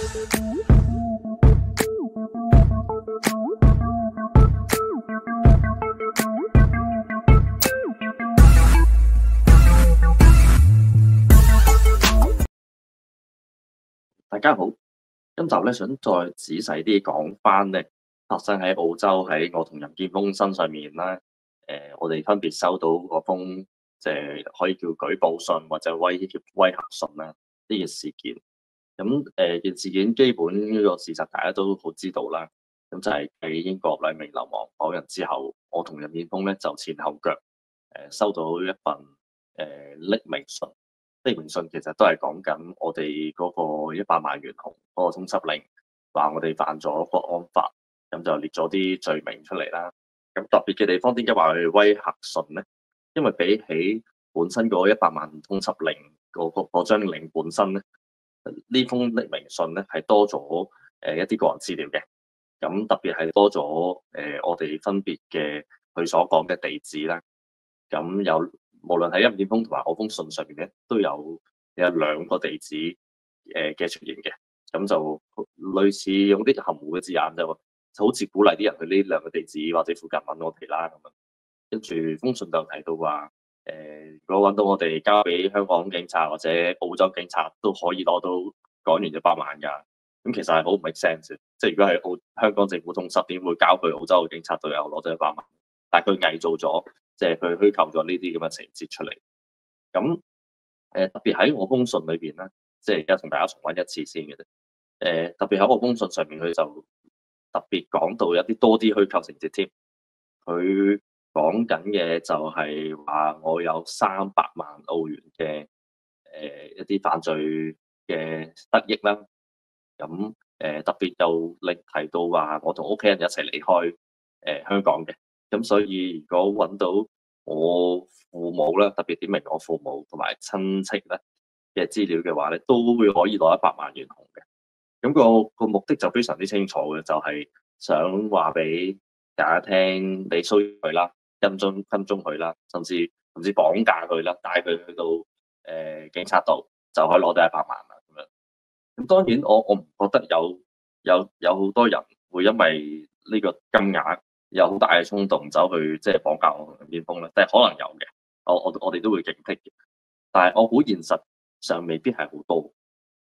大家好，今集咧想再仔細啲講翻咧發生喺澳洲喺我同任建峰身上面啦。我哋分別收到嗰封即係可以叫舉報信或者威嚇信啦呢件事件。咁件事件基本呢個事實大家都好知道啦。咁就係喺英國兩名流亡港人之後，我同任建峰咧就前後腳收到一份匿名信。匿名信其實都係講緊我哋嗰個100萬元紅嗰個通緝令，話我哋犯咗國安法，咁就列咗啲罪名出嚟啦。咁特別嘅地方點解話佢威嚇信咧？因為比起本身嗰100萬通緝令嗰張令本身咧，呢封匿名信咧係多咗一啲個人資料嘅。咁特別係多咗我哋分別嘅佢所講嘅地址啦。咁有無論喺任建峰同埋我封信上面咧，都有兩個地址嘅出現嘅。咁就類似用啲含糊嘅字眼，就好似鼓勵啲人去呢兩個地址或者附近揾我哋啦咁樣。跟住封信就提到話，如果揾到我哋交俾香港警察或者澳洲警察，都可以攞到港元100萬㗎。咁其實係好唔 make sense 嘅，即係如果係香港政府通緝，點會交去澳洲嘅警察度又攞咗100萬？但係佢偽造咗，即係佢虛構咗呢啲咁嘅情節出嚟。咁特別喺我封信裏邊咧，即係而家同大家重溫一次先嘅啫。特別喺我封信上面，佢就特別講到一啲多啲虛構情節添。佢講緊嘅就係話我有300萬澳元嘅一啲犯罪嘅得益啦。咁特別又另提到話我同屋企人一齊離開香港嘅。咁所以如果揾到我父母咧，特別點明我父母同埋親戚咧嘅資料嘅話咧，都會可以攞100萬元紅嘅。咁個目的就非常之清楚嘅，就係想話俾大家聽，你騷擾佢啦，跟蹤佢啦，甚至綁架佢啦，帶佢去到警察度就可以攞到100萬啦咁樣。咁當然我唔覺得有好多人會因為呢個金額有好大嘅衝動走去即係綁架我同任建峰咧，但係可能有嘅，我哋都會警惕嘅。但係我估現實上未必係好多，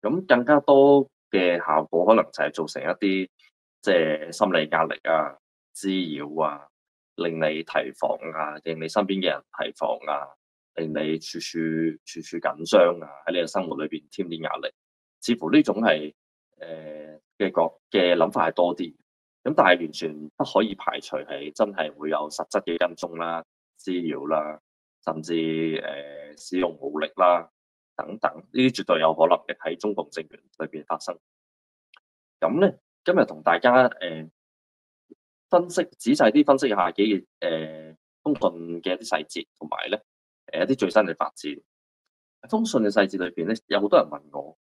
咁更加多嘅效果可能就係造成一啲即係心理壓力啊、滋擾啊，令你提防啊，令你身邊嘅人提防啊，令你處處緊張啊，喺你嘅生活裏邊添啲壓力。似乎呢種係嘅諗法係多啲。咁但係完全不可以排除係真係會有實質嘅跟蹤啦、滋擾啦，甚至使用武力啦等等，呢啲絕對有可能嘅喺中共政權裏邊發生。咁咧，今日同大家仔細啲分析一下幾件封信嘅一啲細節，同埋咧一啲最新嘅發展。封信嘅細節裏邊咧，有好多人問我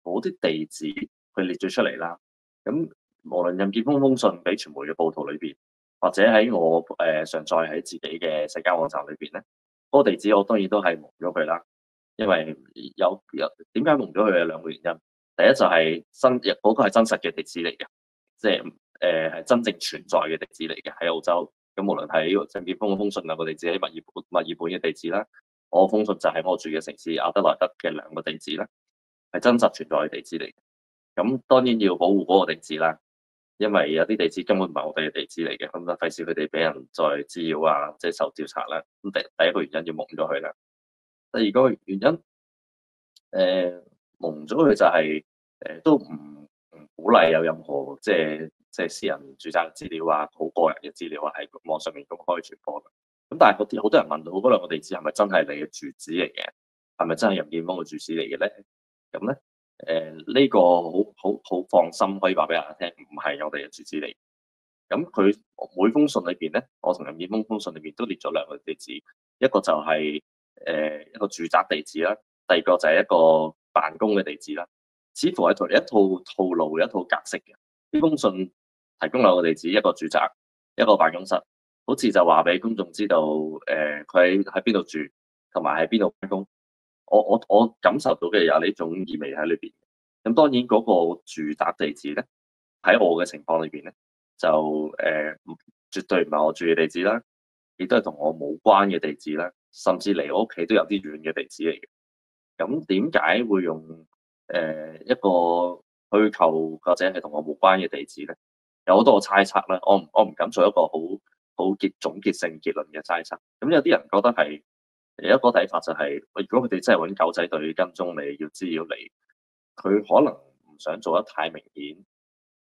嗰啲地址佢列咗出嚟啦。咁無論任建峰封信俾傳媒嘅報道裏邊，或者喺我上載喺自己嘅社交網站裏邊咧，嗰個地址我當然都係蒙咗佢啦。因為有點解蒙咗佢嘅兩個原因。第一就係嗰個係真實嘅地址嚟嘅，即係係真正存在嘅地址嚟嘅喺澳洲。咁無論係任建峰嘅封信兩個地址喺墨爾本嘅地址啦，我封信就喺我住嘅城市阿德萊德嘅兩個地址啦，係真實存在嘅地址嚟嘅。咁當然要保護嗰個地址啦，因為有啲地址根本唔係我哋嘅地址嚟嘅，咁就費事佢哋俾人再滋擾啊，即係受調查啦。咁第一個原因要蒙咗佢啦。第二個原因，蒙咗佢就係都唔鼓勵有任何即係私人住宅資料啊、好個人嘅資料啊喺網上面公開傳播嘅。咁但係好多人問到嗰兩個地址係咪真係你嘅住址嚟嘅？係咪真係任建峰嘅住址嚟嘅咧？咁咧呢個好放心可以話俾大家聽，唔係我哋嘅住址嚟。咁佢每封信裏邊咧，我同任建峰封信裏邊都列咗兩個地址，一個就係一個住宅地址啦，第二個就係一個辦公嘅地址啦。似乎係同一套套路、一套格式嘅。呢封信提供兩個地址，一個住宅，一個辦公室，好似就話俾公眾知道，佢喺邊度住，同埋喺邊度辦公。我感受到嘅有呢種意味喺裏邊。咁當然嗰個住宅地址咧，喺我嘅情況裏邊咧，就絕對唔係我住嘅地址啦，亦都係同我冇關嘅地址啦，甚至離我屋企都有啲遠嘅地址嚟嘅。咁點解會用一個虛構或者係同我冇關嘅地址咧？有好多個猜測啦，我唔敢做一個好總結性結論嘅猜測。咁有啲人覺得係有一個睇法就係，如果佢哋真係揾狗仔隊跟蹤你，要滋擾你，佢可能唔想做得太明顯。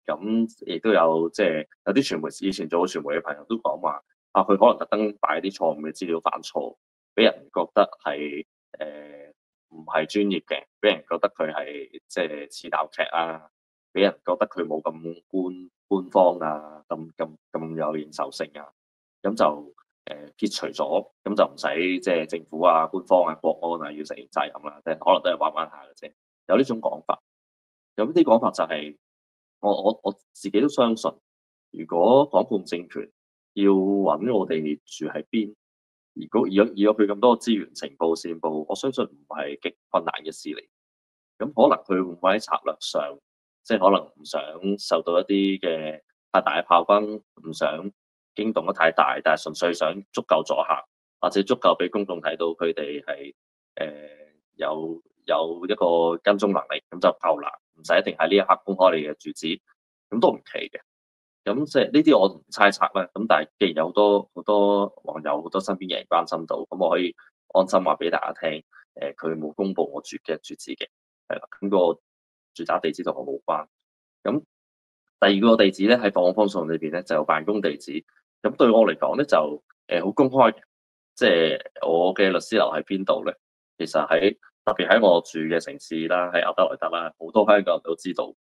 咁亦都有即係有啲傳媒以前做過傳媒嘅朋友都講話，啊佢可能特登擺啲錯誤嘅資料犯錯，俾人覺得係唔係專業嘅，俾人覺得佢係即係似鬧劇啊，俾人覺得佢冇咁官方啊，咁有認受性啊，咁就撇除咗，咁就唔使即係政府啊、官方啊、國安啊要承認責任啦，即係可能都係玩玩下嘅啫。有呢種講法，有啲講法就係、我自己都相信，如果港共政權要揾我哋住喺邊，如果有佢咁多資源情報線報，我相信唔係極困難嘅事嚟。咁可能佢會唔會喺策略上，即係可能唔想受到一啲嘅太大嘅炮轟，唔想驚動得太大，但係純粹想足夠阻嚇，或者足夠俾公眾睇到佢哋係有一個跟蹤能力，咁就夠啦，唔使一定喺呢一刻公開你嘅住址，咁都唔奇嘅。咁即係呢啲我唔猜測啦。咁但係既然有好多網友、好多身邊嘅人關心到，咁我可以安心話俾大家聽，佢冇公布我住嘅住址嘅，係啦。咁個住宅地址同我冇關。咁第二個地址咧喺防封信裏邊咧就有辦公地址。咁對我嚟講咧就好公開嘅，即係我嘅律師樓喺邊度咧？其實特別喺我住嘅城市啦，喺亞德萊德啦，好多香港人都知道。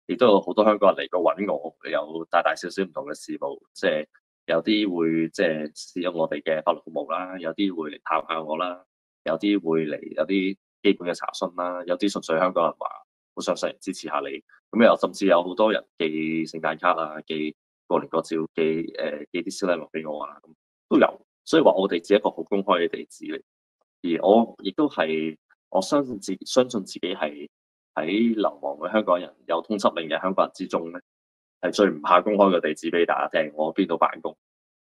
亦都有好多香港人嚟過揾我，有大大小小唔同嘅事務，即係有啲會即係使用我哋嘅法律服務啦，有啲會嚟探下我啦，有啲會嚟有啲基本嘅查詢啦，有啲純粹香港人話好想上嚟支持下你，咁又甚至有好多人寄聖誕卡啊，寄過年過節寄啲小禮物俾我啊，咁都有，所以話我哋只係一個好公開嘅地址嚟，而我亦都係我相信自己係。喺流亡嘅香港人，有通緝令嘅香港人之中咧，係最唔怕公開個地址俾大家聽，我邊度辦公。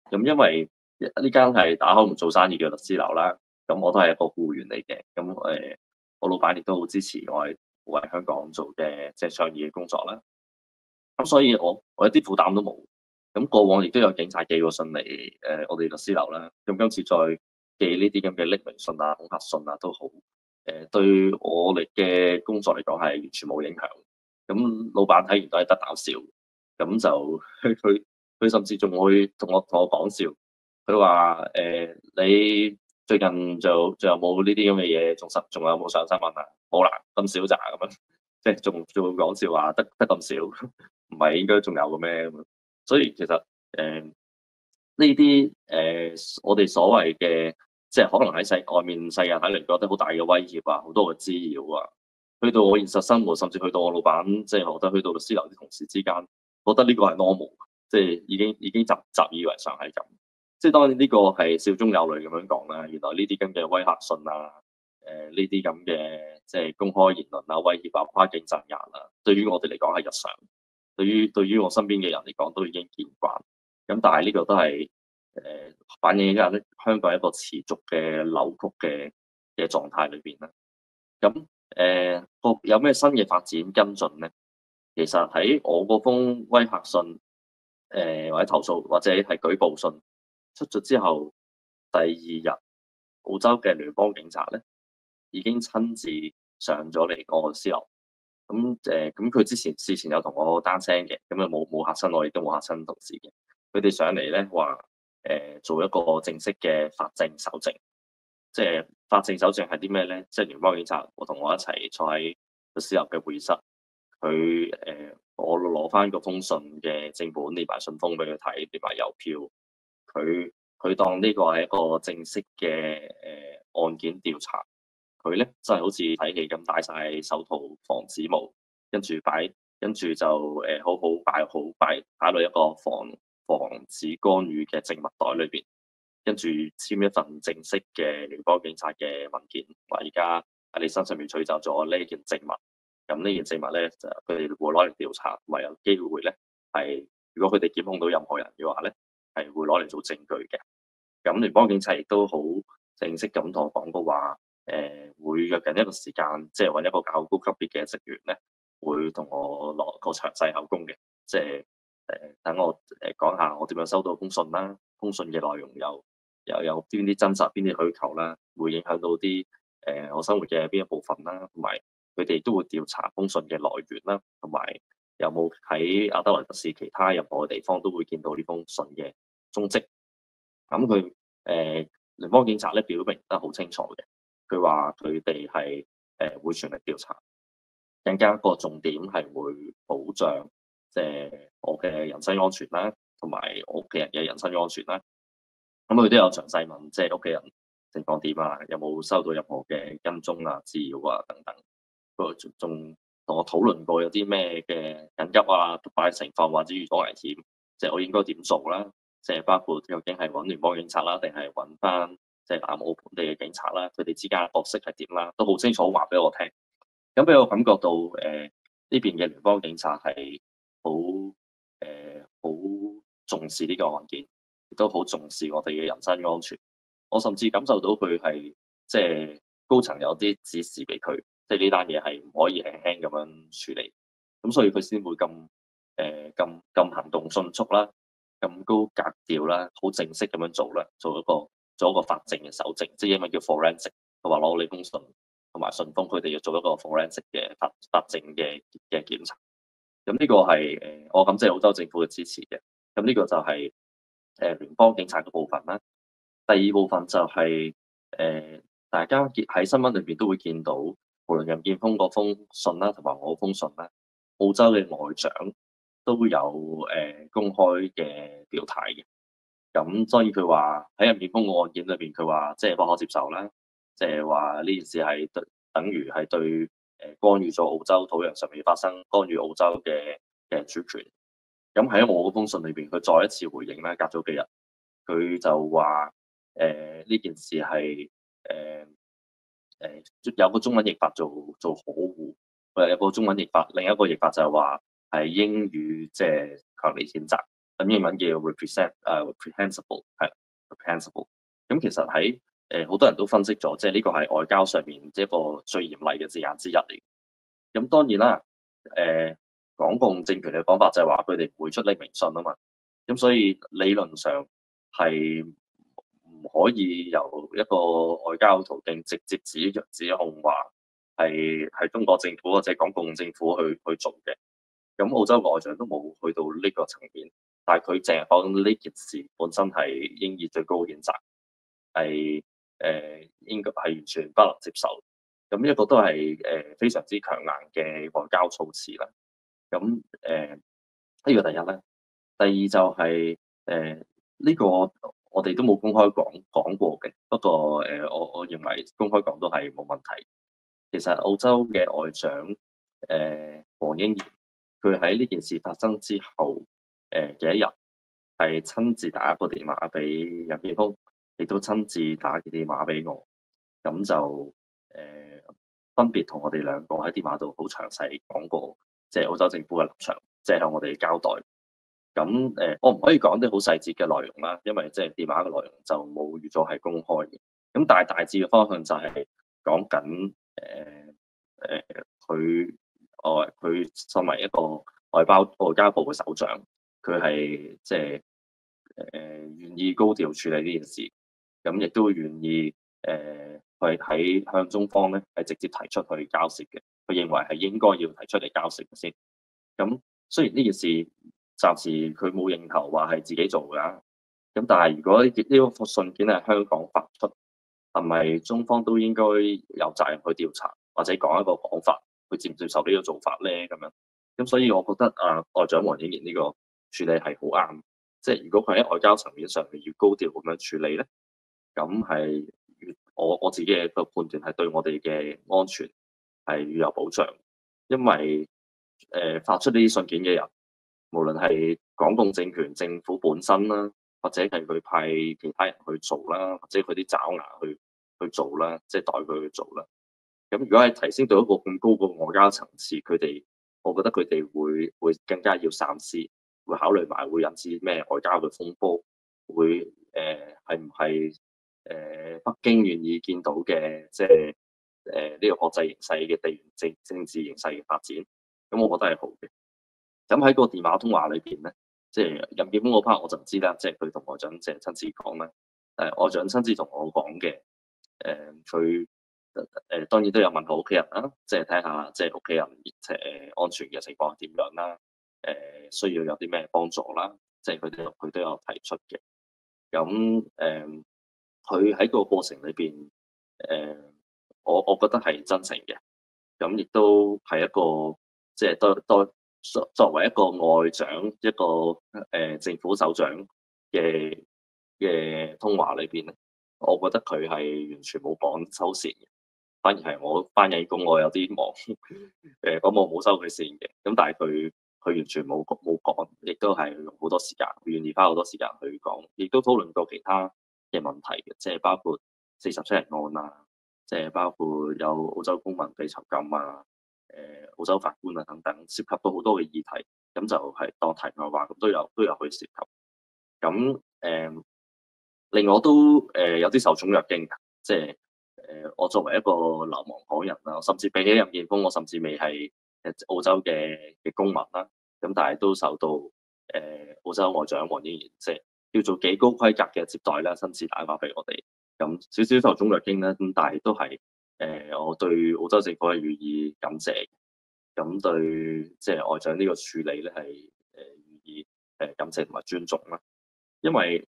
咁因為呢間係打開門做生意嘅律師樓啦，咁我都係一個僱員嚟嘅。咁我老闆亦都好支持我係為香港做嘅即係倡議嘅工作啦。咁所以我一啲負擔都冇。咁過往亦都有警察寄過信嚟我哋律師樓啦。咁今次再寄呢啲咁嘅匿名信啊、恐嚇信啊都好。對我哋嘅工作嚟講係完全冇影響。咁老闆睇完都係得啖笑。咁就佢甚至仲會同我講笑。佢話你最近仲有冇呢啲咁嘅嘢？仲有冇上新聞啊？冇啦，咁少咋咁樣，即係仲會講笑話得咁少，唔係應該仲有嘅咩咁樣？所以其實呢啲我哋所謂嘅。即係可能喺外面世界睇嚟覺得好大嘅威脅啊，好多嘅滋擾啊，去到我現實生活，甚至去到我老闆，即係我覺得去到律師樓啲同事之間，覺得呢個係 normal，即係已經習以為常係咁。即係當然呢個係笑中有淚咁樣講啦。原來呢啲咁嘅威嚇信啊，呢啲咁嘅即係公開言論啊、威脅啊、跨境鎮壓啊，對於我哋嚟講係日常，對於我身邊嘅人嚟講都已經見慣。咁但係呢個都係。反映緊香港一個持續嘅扭曲嘅狀態裏邊啦。咁有咩新嘅發展跟進咧？其實喺我嗰封威嚇信，或者投訴或者係舉報信出咗之後，第二日澳洲嘅聯邦警察咧已經親自上咗嚟我律師樓。咁佢事前有同我單聲嘅，咁啊冇嚇親我，亦都冇嚇親同事嘅。佢哋上嚟咧話。做一個正式嘅法證搜證，即係法證搜證係啲咩咧？即係聯邦警察，我同我一齊坐喺律師樓嘅會議室，我攞翻嗰封信嘅正本，連埋信封俾佢睇，連埋郵票，佢當呢個係一個正式嘅案件調查，佢咧真係好似睇戲咁戴晒手套、防指模，跟住就好好擺落一個防止干預嘅證物袋裏邊，跟住簽一份正式嘅聯邦警察嘅文件，話而家喺你身上面取走咗呢件證物，咁呢件證物咧就佢哋會攞嚟調查，同埋有機會咧係如果佢哋檢控到任何人嘅話咧，係會攞嚟做證據嘅。咁聯邦警察亦都好正式咁同我講過話，會約緊一個時間，即係揾一個較高級別嘅職員咧，會同我落個詳細口供嘅，即係等我講下我點樣收到封信啦，封信嘅內容有邊啲真實、邊啲虛構啦，會影響到啲我生活嘅邊一部分啦，同埋佢哋都會調查封信嘅來源啦，同埋有冇喺阿德萊德市其他任何嘅地方都會見到呢封信嘅蹤跡。咁佢聯邦警察咧表明得好清楚嘅，佢話佢哋係會全力調查，更加一個重點係會保障即係我嘅人身安全啦，同埋我屋企人嘅人身安全啦。咁佢都有詳細問，即係屋企人情況點啊，有冇收到任何嘅跟蹤啊、滋擾啊等等。佢仲同我討論過有啲咩嘅緊急啊、突發情況或者遇到危險，即係我應該點做啦。即係包括究竟係揾聯邦警察啦，定係揾翻即係南澳本地嘅警察啦，佢哋之間嘅角色係點啦，都好清楚話俾我聽。咁俾我感覺到呢邊嘅聯邦警察係好重視呢個案件，亦都好重視我哋嘅人身安全。我甚至感受到佢係即係高層有啲指示俾佢，即係呢單嘢係唔可以輕輕咁樣處理。咁所以佢先會咁行動迅速啦，咁高格調啦，好正式咁樣做啦，做一個法證嘅搜證，即係英文叫 forensic。佢話攞你封信同埋信封，佢哋要做一個 forensic 嘅法證嘅檢查。咁呢個係我感謝澳洲政府嘅支持嘅。咁呢個就係聯邦警察嘅部分啦。第二部分就係大家喺新聞裏邊都會見到，無論任建峰嗰封信啦，同埋我封信啦，澳洲嘅外長都有公開嘅表態嘅。咁所以佢話喺任建峰個案件裏邊，佢話即係不可接受啦，即係話呢件事係等於係對干預咗澳洲土壤上面發生，干預澳洲嘅主權。咁喺我嗰封信裏邊，佢再一次回應啦，隔咗幾日，佢就話呢件事係有個中文譯法做可惡，有個中文譯法，另一個譯法就係話係應予即係強烈譴責。咁英文叫 reprehensible 係 reprehensible。咁其實喺好多人都分析咗，即係呢個係外交上面一個最嚴厲嘅字眼之一嚟。咁當然啦，港共政權嘅講法就係話佢哋唔會出匿名信啊嘛。咁所以理論上係唔可以由一個外交途徑直接指控話係中國政府或者港共政府去做嘅。咁澳洲外長都冇去到呢個層面，但係佢淨係講呢件事本身係應以最高譴責，係應該係完全不能接受。咁呢一個都係非常之強硬嘅外交措辭啦。咁呢個第一咧，第二就係呢個我哋都冇公開講過嘅，不過我認為公開講都係冇問題。其實澳洲嘅外長黃英賢，佢喺呢件事發生之後嘅一日，係親自打個電話俾任建峰，亦都親自打個電話俾我，咁就分別同我哋兩個喺電話度好詳細講過，即係澳洲政府嘅立場，即係向我哋交代。咁我唔可以講啲好細節嘅內容啦，因為即係電話嘅內容就冇預咗係公開嘅。咁但係大致嘅方向就係講緊佢身為一個外交部嘅首長，佢係即係願意高調處理呢件事，咁亦都願意去喺向中方咧係直接提出去交涉嘅。佢認為係應該要提出嚟交涉先。咁雖然呢件事暫時佢冇認頭話係自己做㗎，咁但係如果呢個信件係香港發出，係咪中方都應該有責任去調查，或者講一個講法，佢接唔接受呢個做法咧？咁樣，咁所以我覺得外長黃英賢呢個處理係好啱。即係如果佢喺外交層面上面越高調咁樣處理咧，咁係我自己嘅個判斷係對我哋嘅安全係越有保障。因為發出呢啲信件嘅人，無論係港共政權政府本身啦，或者係佢派其他人去做啦，或者佢啲爪牙去做啦，即係代佢去做啦。咁如果係提升到一個更高嘅外交層次，我覺得佢哋會更加要三思，會考慮埋會引致咩外交嘅風波，會係唔係北京願意見到嘅，即係呢個國際形勢嘅地緣政治形勢嘅發展，咁我覺得係好嘅。咁喺個電話通話裏邊咧，即係任建峰嗰 part 我就唔知啦，即係佢同外長即係親自講啦。外長親自同我講嘅，佢當然都有問候屋企人啦，即係睇下即係屋企人安全嘅情況係點樣啦，需要有啲咩幫助啦，即係佢都有提出嘅。咁佢喺個過程裏邊，我覺得係真誠嘅，咁亦都係一個即係作為一個外長，一個政府首長嘅通話裏邊咧，我覺得佢係完全冇講收線嘅，反而係我翻譯工我有啲忙，咁我冇收佢線嘅，咁但係佢完全冇講，亦都係用好多時間，願意花好多時間去講，亦都討論過其他嘅問題嘅，即係包括47人案啊，即係包括有澳洲公民被囚禁啊。澳洲法官啊等等，涉及到好多嘅議題，咁就係當題外話，咁都有去涉及。咁令我都有啲受寵若驚㗎，即係我作為一個流亡港人啦，甚至比起任建峰，我甚至未係澳洲嘅公民啦，咁但係都受到澳洲外長黃英賢即係叫做幾高規格嘅接待啦，親自打電話俾我哋，咁少少受寵若驚啦，咁但係都係我對澳洲政府係予以感謝。咁對即係外長呢個處理咧係予以感謝同埋尊重啦，因為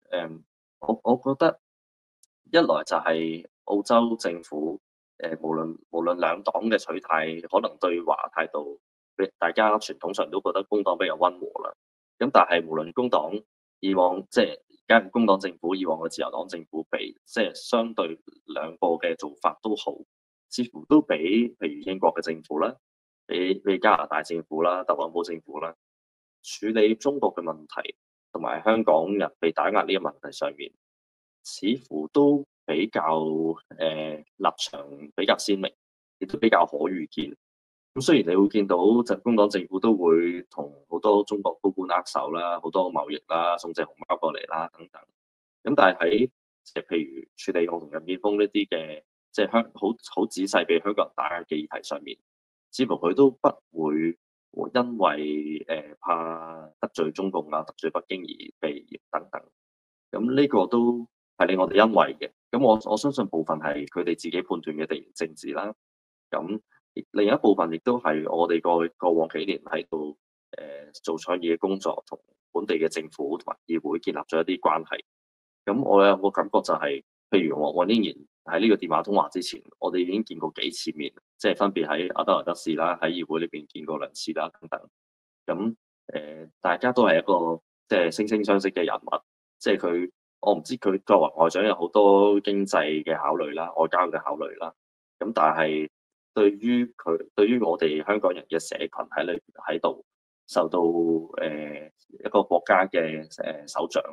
我覺得一來就係澳洲政府無論兩黨嘅取態，可能對華態度，大家傳統上都覺得工黨比較溫和啦。咁但係無論工黨以往即係而家嘅工黨政府，以往嘅自由黨政府比，即係相對兩個嘅做法都好，似乎都比譬如英國嘅政府啦。俾加拿大政府啦、特朗普政府啦，處理中國嘅問題同埋香港人被打壓呢個問題上面，似乎都比較立場比較鮮明，亦都比較可預見。咁雖然你會見到就工黨政府都會同好多中國高官握手啦，好多貿易啦，送隻紅包過嚟啦等等。咁但係喺譬如處理我同任建峰呢啲嘅即係好仔細被香港人打壓嘅議題上面，似乎佢都不會因為怕得罪中共啊、得罪北京而避等等，咁呢個都係令我哋欣慰嘅。咁我相信部分係佢哋自己判斷嘅地緣政治啦。咁另一部分亦都係我哋過往幾年喺度做倡議嘅工作，同本地嘅政府同埋議會建立咗一啲關係。咁我有個感覺就係，譬如黃英賢喺呢個電話通話之前，我哋已經見過幾次面，即係分別喺阿德萊德市啦，喺議會裏邊見過2次啦等等。咁大家都係一個即係惺惺相惜嘅人物，即係我唔知佢作為外長有好多經濟嘅考慮啦、外交嘅考慮啦。咁但係對於我哋香港人嘅社群喺度受到一個國家嘅首長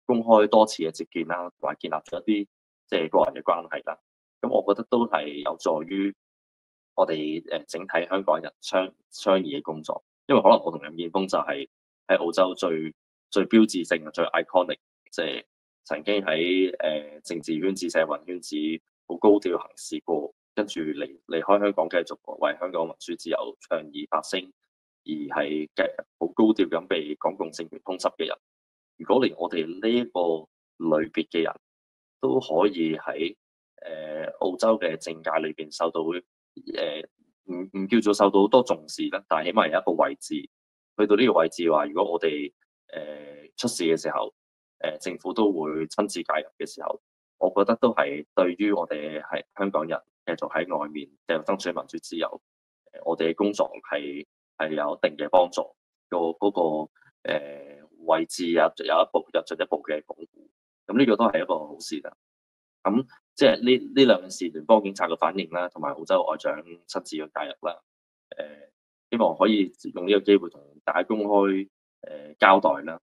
公開多次嘅接見啦，同埋建立咗一啲即係個人嘅關係啦。咁我覺得都係有助於我哋整體香港人倡議嘅工作，因為可能我同任建峰就係喺澳洲最標誌性、最 iconic，即係曾經喺政治圈子、社運圈子好高調行事過，跟住離開香港繼續為香港民主自由倡議發聲，而係好高調咁被港共政權通緝嘅人。如果連我哋呢一個類別嘅人都可以喺澳洲嘅政界裏邊受到唔叫做受到好多重視啦，但係起碼有一個位置，去到呢個位置話，如果我哋出事嘅時候，政府都會親自介入嘅時候，我覺得都係對於我哋係香港人繼續喺外面繼續爭取民主自由，我哋嘅工作係有一定嘅幫助。嗰個位置有進一步嘅鞏固，咁呢個都係一個好事啦。咁即係呢兩件事，聯邦警察嘅反應啦，同埋澳洲外長親自嘅介入啦，希望可以用呢個機會同大家公開交代啦。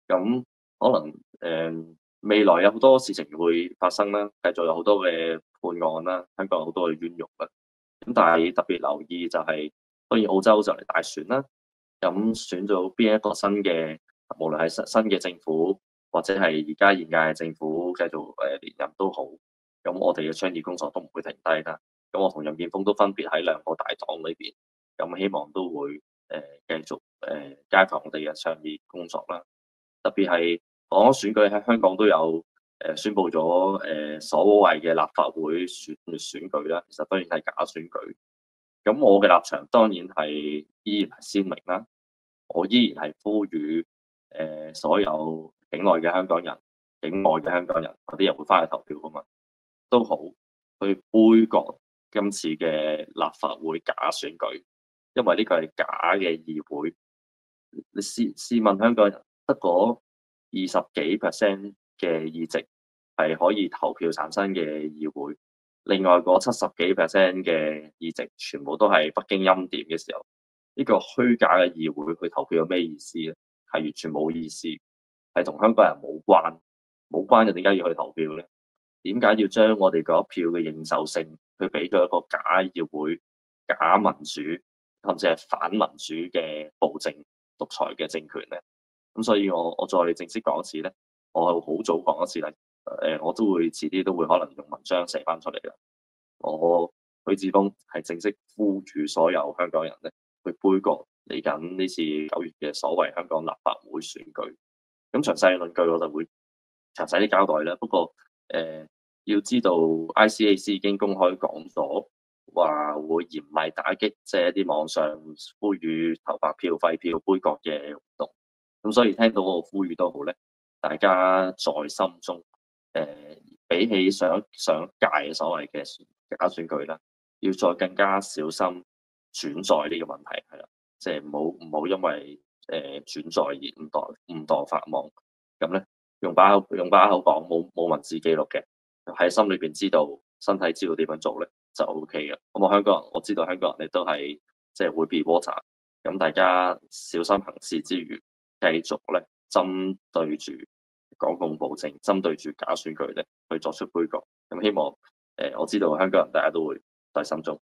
咁可能未來有好多事情會發生啦，繼續有好多嘅判案啦，香港有好多嘅冤獄啦。咁但係特別留意就係、當然澳洲就嚟大選啦。咁選咗邊一個新嘅，無論係新嘅政府或者係而家現屆嘅政府繼續連任都好，咁我哋嘅倡議工作都唔會停低啦。咁我同任建峰都分別喺兩個大黨裏邊，咁希望都會繼續加強我哋嘅倡議工作啦。特別係講選舉喺香港都有宣布咗所謂嘅立法會選舉啦，其實當然係假選舉。咁我嘅立場當然係依然係鮮明啦，我依然係呼籲所有境內嘅香港人、境外嘅香港人嗰啲人會翻去投票噶嘛，都好去杯葛今次嘅立法會假選舉，因為呢個係假嘅議會。你試問香港人得嗰20幾% 嘅議席係可以投票產生嘅議會，另外嗰70幾% 嘅議席全部都係北京欽點嘅時候，呢個虛假嘅議會去投票有咩意思咧？係完全冇意思，係同香港人冇關，冇關就點解要去投票咧？點解要將我哋嗰一票嘅認受性去俾佢一個假議會、假民主，甚至係反民主嘅暴政獨裁嘅政權咧？咁所以我再正式講一次咧，我係好早講一次啦。我都會遲啲都會可能用文章寫翻出嚟啦。我許智峰係正式呼籲所有香港人咧去杯葛嚟緊呢次9月嘅所謂香港立法會選舉。咁詳細嘅論據我就會詳細啲交代啦。不過要知道 ICAC 已經公開講咗，話會嚴厲打擊即係一啲網上呼籲投白票、廢票、杯葛嘅活動。咁所以聽到我呼籲都好咧，大家在心中比起上屆所謂嘅假選舉啦，要再更加小心轉載呢個問題係啦，即係唔好因為轉載而誤墮法網。咁咧用把口講，冇文字記錄嘅，喺心裏邊知道，身體知道點樣做咧就 OK 嘅。咁我香港人，我知道香港人你都係即係會 be water，咁大家小心行事之餘，繼續咧針對住港共暴政，針對住假選舉咧去作出杯葛。咁希望我知道香港人大家都會在心中。